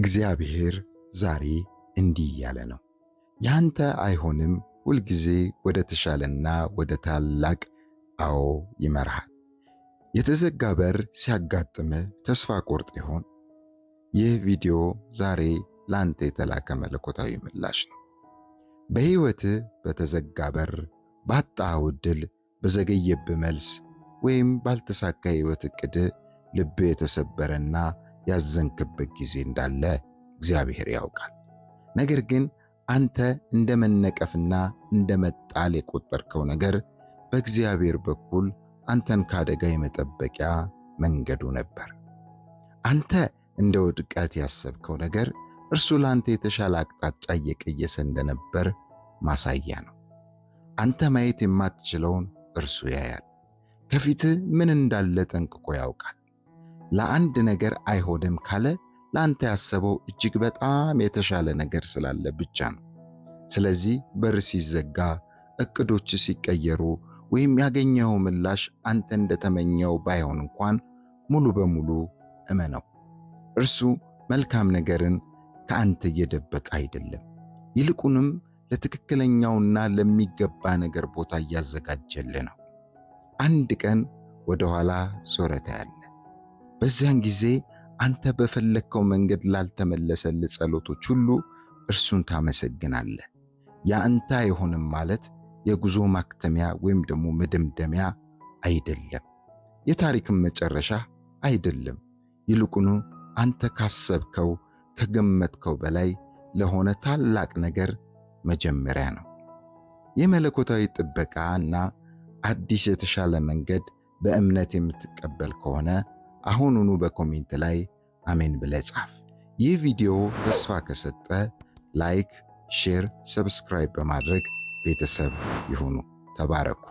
እግዚአብሔር ዛሬ እንዲህ እያለ ነው። ያንተ አይሆንም ሁልጊዜ ወደ ተሻለና ወደ ታላቅ አዎ ይመራሃል። የተዘጋ በር ሲያጋጥምህ ተስፋ ቆርጥ ይሆን? ይህ ቪዲዮ ዛሬ ላንተ የተላከ መለኮታዊ ምላሽ ነው። በሕይወትህ በተዘጋ በር፣ ባጣኸው ዕድል፣ በዘገየብህ መልስ ወይም ባልተሳካ ሕይወት ዕቅድ ልብህ የተሰበረና ያዘንክበት ጊዜ እንዳለ እግዚአብሔር ያውቃል። ነገር ግን አንተ እንደ መነቀፍና እንደ መጣል የቆጠርከው ነገር በእግዚአብሔር በኩል አንተን ከአደጋ የመጠበቂያ መንገዱ ነበር። አንተ እንደ ውድቀት ያሰብከው ነገር እርሱ ላንተ የተሻለ አቅጣጫ እየቀየሰ እንደነበር ማሳያ ነው። አንተ ማየት የማትችለውን እርሱ ያያል። ከፊትህ ምን እንዳለ ጠንቅቆ ያውቃል። ለአንድ ነገር አይሆንም ካለ ላንተ ያሰበው እጅግ በጣም የተሻለ ነገር ስላለ ብቻ ነው። ስለዚህ በር ሲዘጋ፣ እቅዶች ሲቀየሩ ወይም ያገኘው ምላሽ አንተ እንደተመኘው ባይሆን እንኳን ሙሉ በሙሉ እመነው። እርሱ መልካም ነገርን ከአንተ እየደበቀ አይደለም። ይልቁንም ለትክክለኛውና ለሚገባ ነገር ቦታ እያዘጋጀልህ ነው። አንድ ቀን ወደ ኋላ ዞረህ ታያለህ። በዚያን ጊዜ አንተ በፈለግከው መንገድ ላልተመለሰልህ ጸሎቶች ሁሉ እርሱን ታመሰግናለህ። ያንተ አይሆንም ማለት የጉዞ ማክተሚያ ወይም ደግሞ መደምደሚያ አይደለም። የታሪክም መጨረሻ አይደለም። ይልቁኑ አንተ ካሰብከው ከገመትከው በላይ ለሆነ ታላቅ ነገር መጀመሪያ ነው። የመለኮታዊ ጥበቃና አዲስ የተሻለ መንገድ በእምነት የምትቀበል ከሆነ አሁኑኑ በኮሜንት ላይ አሜን ብለህ ጻፍ። ይህ ቪዲዮ ተስፋ ከሰጠ ላይክ፣ ሼር፣ ሰብስክራይብ በማድረግ ቤተሰብ ይሁኑ። ተባረኩ።